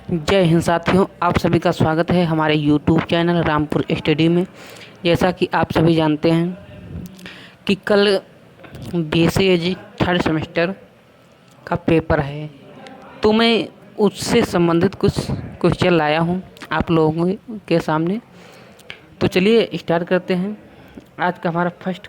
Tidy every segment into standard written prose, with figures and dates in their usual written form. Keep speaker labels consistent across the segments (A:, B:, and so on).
A: जय हिंद साथियों, आप सभी का स्वागत है हमारे YouTube चैनल रामपुर स्टडी में। जैसा कि आप सभी जानते हैं कि कल BCAG थर्ड सेमेस्टर का पेपर है, तो मैं उससे संबंधित कुछ क्वेश्चन लाया हूं आप लोगों के सामने। तो चलिए स्टार्ट करते हैं। आज का हमारा फर्स्ट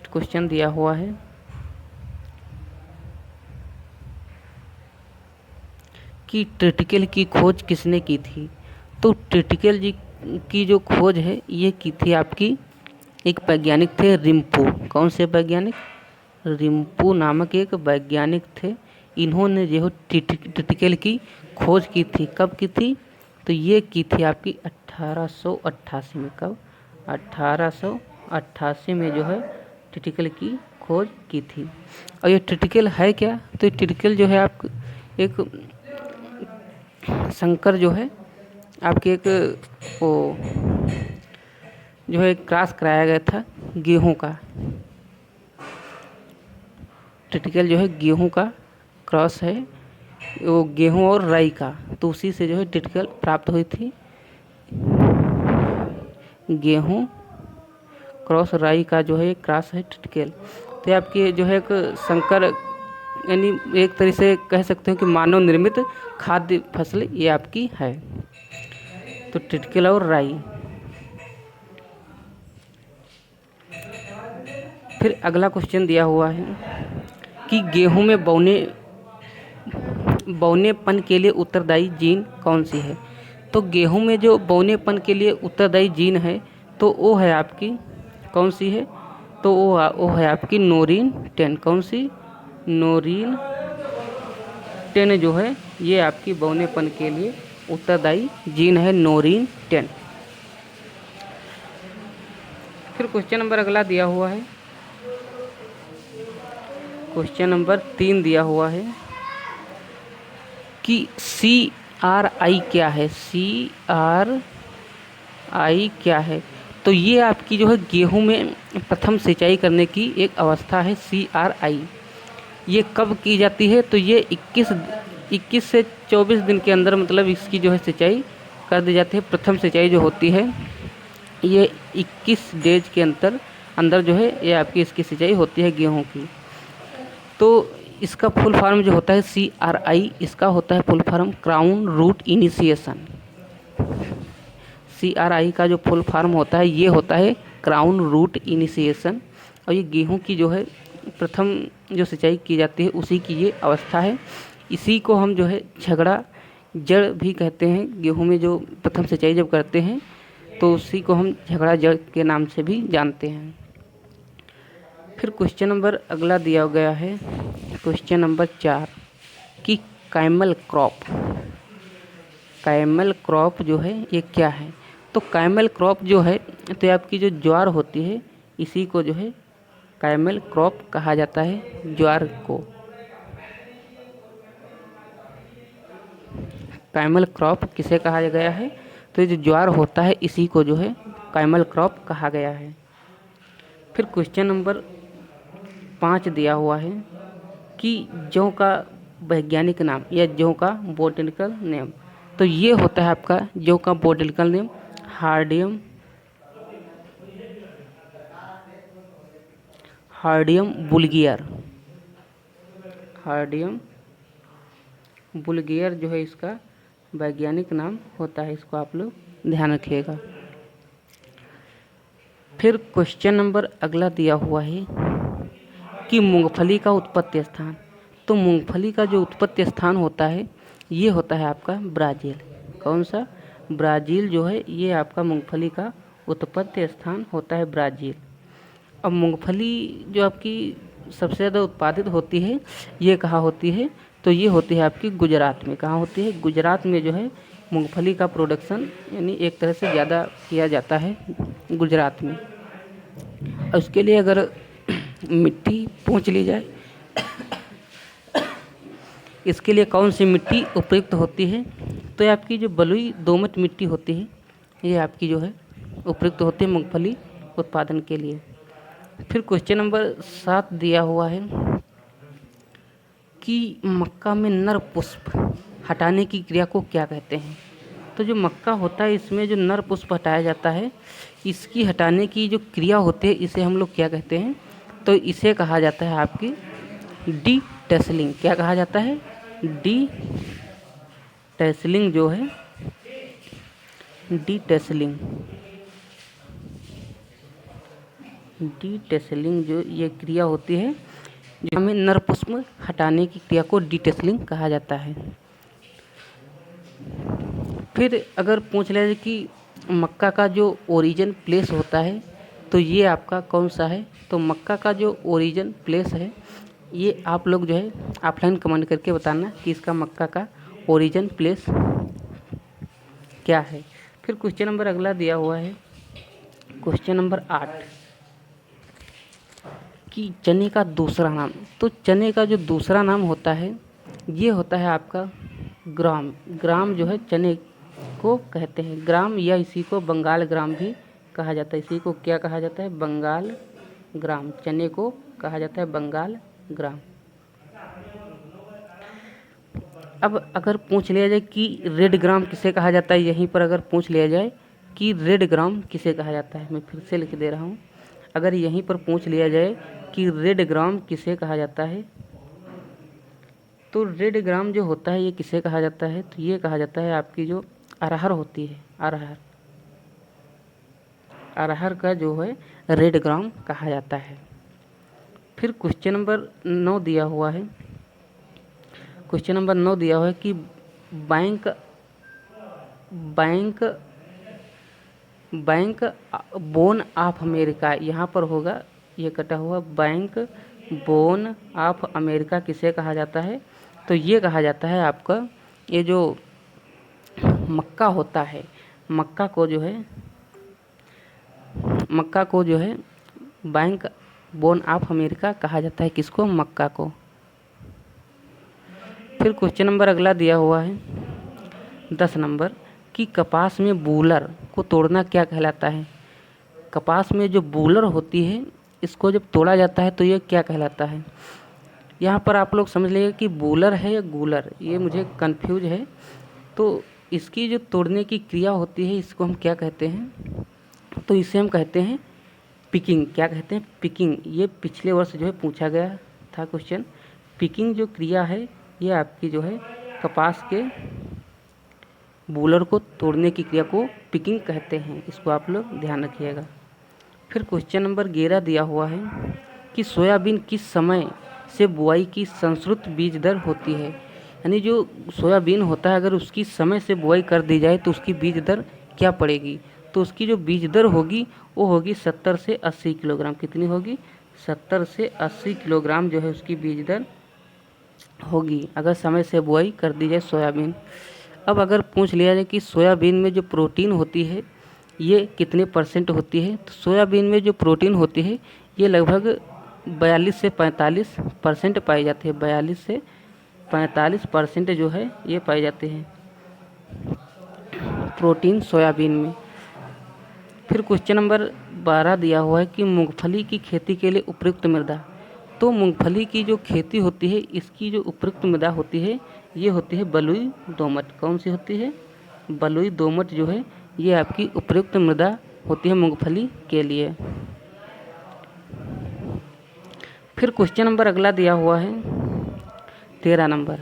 A: क्वेश्चन दिया हुआ है कि ट्रिटिकल की खोज किसने की थी। तो ट्रिटिकल जी की जो खोज है ये की थी आपकी एक वैज्ञानिक थे, रिम्पू। कौन से वैज्ञानिक? रिम्पू नामक एक वैज्ञानिक थे। इन्होंने जो ट्रिटिकल की खोज की थी, कब की थी? तो ये की थी आपकी 1888 में। कब? 1888 में जो है ट्रिटिकल की खोज की थी। और ये ट्रिटिकल है क्या? तो ये ट्रिटिकल जो है आप एक शंकर जो है आपके एक वो जो है क्रॉस कराया गया था गेहूं का। ट्रिटिकल जो है गेहूं का क्रॉस है, वो गेहूं और राई का, तो उसी से जो है ट्रिटिकल प्राप्त हुई थी। गेहूं क्रॉस राई का जो है क्रॉस है ट्रिटिकल। तो आपकी जो है एक संकर, यानी एक तरह से कह सकते हो कि मानव निर्मित खाद्य फसल ये आपकी है। तो ट्रिटिकल और राई। फिर अगला क्वेश्चन दिया हुआ है कि गेहूं में बौनेपन के लिए उत्तरदायी जीन कौन सी है। तो गेहूं में जो बौनेपन के लिए उत्तरदायी जीन है तो वो है आपकी कौन सी है? तो वो है आपकी नोरिन 10। कौन सी? नोरिन 10 जो है ये आपकी बौनेपन के लिए उत्तरदायी जीन है, नोरिन 10। फिर क्वेश्चन नंबर अगला दिया हुआ है, क्वेश्चन नंबर 3 दिया हुआ है कि CRI क्या है। CRI क्या है? तो ये आपकी जो है गेहूं में प्रथम सिंचाई करने की एक अवस्था है, CRI। ये कब की जाती है? तो ये 21 से 24 दिन के अंदर, मतलब इसकी जो है सिंचाई कर दी जाती है। प्रथम सिंचाई जो होती है ये 21 डेज के अंदर जो है ये आपकी इसकी सिंचाई होती है गेहूं की। तो इसका फुल फॉर्म जो होता है CRI, इसका होता है full form crown root initiation. CRI का जो फुल फॉर्म होता है ये होता है क्राउन रूट इनिशिएशन। और ये गेहूं की जो है प्रथम जो सिंचाई की जाती है उसी की ये अवस्था है। इसी को हम जो है झगड़ा जड़ भी कहते हैं। गेहूं में जो प्रथम सिंचाई जब करते हैं तो उसी को हम झगड़ा जड़ के नाम से भी जानते हैं। फिर क्वेश्चन नंबर अगला दिया गया है, क्वेश्चन नंबर 4 कि कैमल क्रॉप जो है ये क्या है। तो कैमल क्रॉप जो है तो आपकी जो ज्वार होती है इसी को जो है कैमल क्रॉप कहा जाता है। ज्वार को कैमल क्रॉप किसे कहा गया है? तो ये जो ज्वार होता है इसी को जो है कैमल क्रॉप कहा गया है। फिर क्वेश्चन नंबर 5 दिया हुआ है कि जौ का वैज्ञानिक नाम या जौ का बोटेनिकल नेम। तो ये होता है आपका जौ का बोटेनिकल नेम हार्डियम बुल्गियर जो है इसका वैज्ञानिक नाम होता है। इसको आप लोग ध्यान रखिएगा। फिर क्वेश्चन नंबर अगला दिया हुआ है कि मूंगफली का उत्पत्ति स्थान। तो मूंगफली का जो उत्पत्ति स्थान होता है ये होता है आपका ब्राज़ील। कौन सा? ब्राज़ील जो है ये आपका मूंगफली का उत्पत्ति स्थान होता है, ब्राज़ील। अब मूंगफली जो आपकी सबसे ज़्यादा उत्पादित होती है ये कहाँ होती है? तो ये होती है आपकी गुजरात में। कहाँ होती है? गुजरात में जो है मूंगफली का प्रोडक्शन यानी एक तरह से ज़्यादा किया जाता है गुजरात में। और उसके लिए अगर मिट्टी पूछ ली जाए, इसके लिए कौन सी मिट्टी उपयुक्त होती है? तो आपकी जो बलुई दोमट मिट्टी होती है ये आपकी जो है उपयुक्त होती है मूंगफली उत्पादन के लिए। फिर क्वेश्चन नंबर 7 दिया हुआ है कि मक्का में नर पुष्प हटाने की क्रिया को क्या कहते हैं। तो जो मक्का होता है इसमें जो नर पुष्प हटाया जाता है, इसकी हटाने की जो क्रिया होती है इसे हम लोग क्या कहते हैं, तो इसे कहा जाता है आपकी डी टेसलिंग। क्या कहा जाता है? डी टेसलिंग जो है, डी टेसलिंग, डी टेसलिंग जो ये क्रिया होती है, जो हमें नर पुष्प हटाने की क्रिया को डी टेसलिंग कहा जाता है। फिर अगर पूछ ले कि मक्का का जो ओरिजिन प्लेस होता है तो ये आपका कौन सा है, तो मक्का का जो ओरिजिन प्लेस है ये आप लोग जो है ऑफलाइन कमेंट करके बताना कि इसका मक्का का ओरिजिन प्लेस क्या है। फिर क्वेश्चन नंबर अगला दिया हुआ है, क्वेश्चन नंबर 8 कि चने का दूसरा नाम। तो चने का जो दूसरा नाम होता है ये होता है आपका ग्राम। ग्राम जो है चने को कहते हैं ग्राम, या इसी को बंगाल ग्राम भी कहा जाता है। इसी को क्या कहा जाता है? बंगाल ग्राम। चने को कहा जाता है बंगाल ग्राम। अब अगर पूछ लिया जाए कि रेड ग्राम किसे कहा जाता है, यहीं पर अगर पूछ लिया जाए कि रेड ग्राम किसे कहा जाता है, मैं फिर से लिख दे रहा हूँ। अगर यहीं पर पूछ लिया जाए कि रेड ग्राम किसे कहा जाता है, तो रेड ग्राम जो होता है ये किसे कहा जाता है, तो ये कहा जाता है आपकी जो अरहर होती है, अरहर, अरहर का जो है रेड ग्राम कहा जाता है। फिर क्वेश्चन नंबर 9 दिया हुआ है, क्वेश्चन नंबर 9 दिया हुआ है कि bank bank bank bone of America, यहाँ पर होगा ये कटा हुआ, बैंक बोन ऑफ अमेरिका किसे कहा जाता है, तो ये कहा जाता है आपका ये जो मक्का होता है, मक्का को जो है बैंक बोन ऑफ अमेरिका कहा जाता है। किसको? मक्का को। फिर क्वेश्चन नंबर अगला दिया हुआ है 10 नंबर कि कपास में बूलर को तोड़ना क्या कहलाता है। कपास में जो बूलर होती है इसको जब तोड़ा जाता है तो ये क्या कहलाता है। यहाँ पर आप लोग समझ लीजिए कि बूलर है या गूलर, ये मुझे कंफ्यूज है। तो इसकी जो तोड़ने की क्रिया होती है इसको हम क्या कहते हैं, तो इसे हम कहते हैं पिकिंग। क्या कहते हैं? पिकिंग। ये पिछले वर्ष जो है पूछा गया था क्वेश्चन। पिकिंग जो क्रिया है ये आपकी जो है कपास के बूलर को तोड़ने की क्रिया को पिकिंग कहते हैं। इसको आप लोग ध्यान रखिएगा। फिर क्वेश्चन नंबर 11 दिया हुआ है कि सोयाबीन किस समय से बुआई की संश्रुत बीज दर होती है। यानी जो सोयाबीन होता है अगर उसकी समय से बुआई कर दी जाए तो उसकी बीज दर क्या पड़ेगी, तो उसकी जो बीज दर होगी वो होगी 70 से 80 किलोग्राम। कितनी होगी? 70 से 80 किलोग्राम जो है उसकी बीज दर होगी अगर समय से बुआई कर दी जाए सोयाबीन। अब अगर पूछ लिया जाए कि सोयाबीन में जो प्रोटीन होती है ये कितने % होती है, तो सोयाबीन में जो प्रोटीन होती है ये लगभग 42 से 45% पाई जाती है। 42 से 45% जो है ये पाई जाते हैं प्रोटीन सोयाबीन में। फिर क्वेश्चन नंबर 12 दिया हुआ है कि मूंगफली की खेती के लिए उपयुक्त मृदा। तो मूंगफली की जो खेती होती है इसकी जो उपयुक्त मृदा होती है ये होती है बलुई दोमट। कौन सी होती है? बलुई दोमट जो है ये आपकी उपयुक्त मृदा होती है मूंगफली के लिए। फिर क्वेश्चन नंबर अगला दिया हुआ है 13 नंबर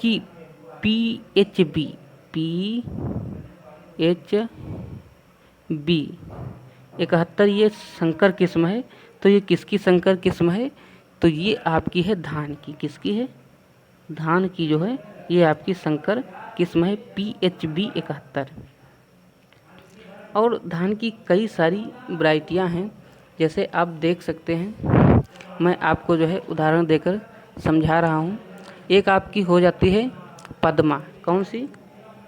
A: कि PHB 71 ये संकर किस्म है। तो ये किसकी संकर किस्म है, तो ये आपकी है धान की। किसकी है? धान की जो है ये आपकी संकर किस्म है PHB 71। और धान की कई सारी वैरायटियां हैं, जैसे आप देख सकते हैं, मैं आपको जो है उदाहरण देकर समझा रहा हूँ। एक आपकी हो जाती है पद्मा। कौन सी?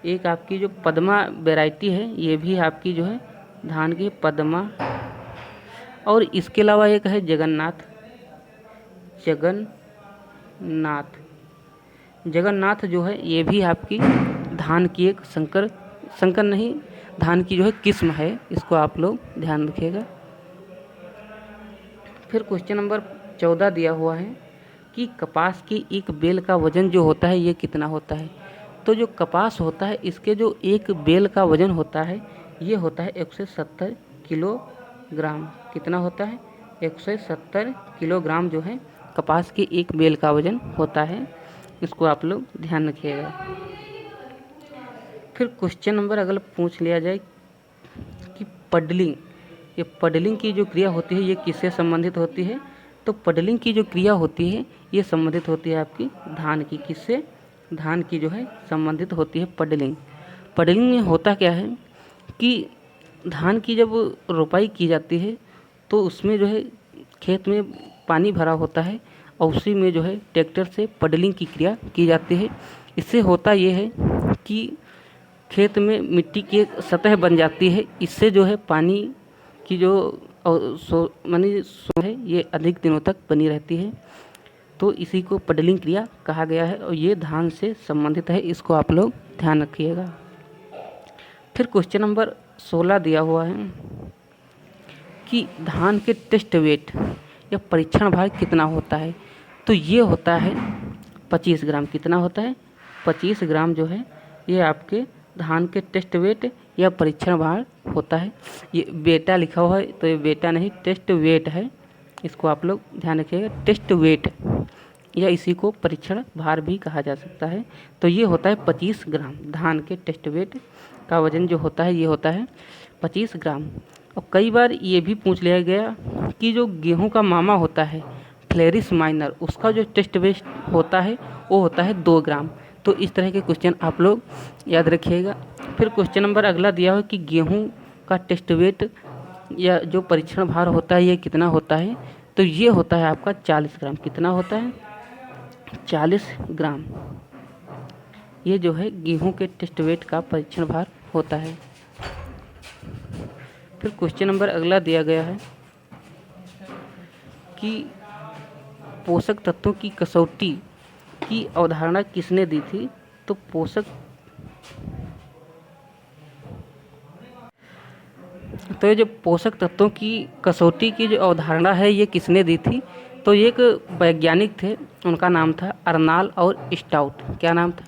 A: एक आपकी जो पद्मा वैरायटी है ये भी आपकी जो है धान की पद्मा। और इसके अलावा एक है जगन्नाथ। जगन्नाथ जो है ये भी आपकी धान की एक संकर नहीं, धान की जो है किस्म है। इसको आप लोग ध्यान रखिएगा। फिर क्वेश्चन नंबर 14 दिया हुआ है कि कपास की एक बेल का वजन जो होता है ये कितना होता है। तो जो कपास होता है इसके जो एक बेल का वजन होता है ये होता है 170 किलोग्राम। कितना होता है? 170 किलोग्राम जो है कपास की एक बेल का वजन होता है। इसको आप लोग ध्यान रखिएगा। फिर क्वेश्चन नंबर अगर पूछ लिया जाए कि पडलिंग, ये पडलिंग की जो क्रिया होती है ये किससे संबंधित होती है। तो पडलिंग की जो क्रिया होती है ये संबंधित होती है आपकी धान की। किससे? धान की जो है संबंधित होती है पडलिंग। पडलिंग में होता क्या है कि धान की जब रोपाई की जाती है तो उसमें जो है खेत में पानी भरा होता है और उसी में जो है ट्रैक्टर से पडलिंग की क्रिया की जाती है। इससे होता ये है कि खेत में मिट्टी की एक सतह बन जाती है। इससे जो है पानी की जो मानी सो है ये अधिक दिनों तक बनी रहती है। तो इसी को पडलिंग क्रिया कहा गया है और ये धान से संबंधित है। इसको आप लोग ध्यान रखिएगा। फिर क्वेश्चन नंबर 16 दिया हुआ है कि धान के टेस्ट वेट या परीक्षण भार कितना होता है। तो ये होता है 25 ग्राम। कितना होता है? 25 ग्राम जो है ये आपके धान के टेस्ट वेट या परीक्षण भार होता है। ये बेटा लिखा हुआ है तो ये बेटा नहीं टेस्ट वेट है। इसको आप लोग ध्यान रखिएगा। टेस्ट वेट या इसी को परीक्षण भार भी कहा जा सकता है। तो ये होता है 25 ग्राम। धान के टेस्ट वेट का वजन जो होता है ये होता है 25 ग्राम। और कई बार ये भी पूछ लिया गया कि जो गेहूं का मामा होता है फ्लेरिस माइनर, उसका जो टेस्ट वेट होता है वो होता है 2 ग्राम। तो इस तरह के क्वेश्चन आप लोग याद रखिएगा। फिर क्वेश्चन नंबर अगला दिया हो कि गेहूं का टेस्ट वेट या जो परीक्षण भार होता है ये कितना होता है। तो ये होता है आपका 40 ग्राम। कितना होता है? 40 ग्राम। ये जो है गेहूं के टेस्ट वेट का परीक्षण भार होता है। फिर क्वेश्चन नंबर अगला दिया गया है कि पोषक तत्वों की कसौटी की अवधारणा किसने दी थी। तो ये जो पोषक तत्वों की कसौटी की जो अवधारणा है ये किसने दी थी। तो ये एक वैज्ञानिक थे, उनका नाम था अर्नाल्ड और स्टाउट। क्या नाम था?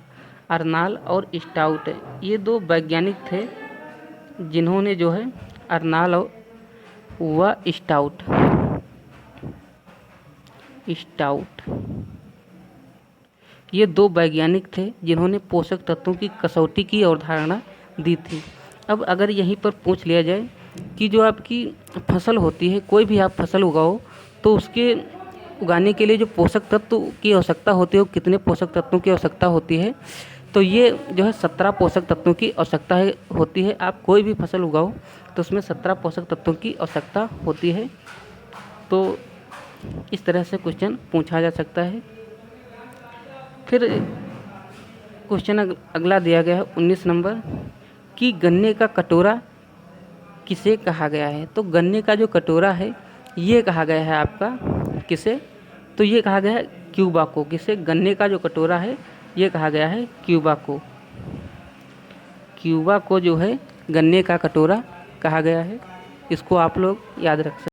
A: अर्नाल्ड और स्टाउट। ये 2 वैज्ञानिक थे जिन्होंने जो है अर्नाल्ड और व स्टाउट ये 2 वैज्ञानिक थे जिन्होंने पोषक तत्वों की कसौटी की अवधारणा दी थी। अब अगर यहीं पर पूछ लिया जाए कि जो आपकी फसल होती है, कोई भी आप फसल उगाओ तो उसके उगाने के लिए जो पोषक तत्व की आवश्यकता होती है वो कितने पोषक तत्वों की आवश्यकता होती है। तो ये जो है 17 पोषक तत्वों की आवश्यकता होती है। आप कोई भी फसल उगाओ तो उसमें 17 पोषक तत्वों की आवश्यकता होती है। तो इस तरह से क्वेश्चन पूछा जा सकता है। फिर क्वेश्चन अगला दिया गया है 19 नंबर कि गन्ने का कटोरा किसे कहा गया है। तो गन्ने का जो कटोरा है ये कहा गया है आपका किसे। तो ये कहा गया है क्यूबा को। किसे? गन्ने का जो कटोरा है ये कहा गया है क्यूबा को। क्यूबा को जो है गन्ने का कटोरा कहा गया है। इसको आप लोग याद रख सकते हैं।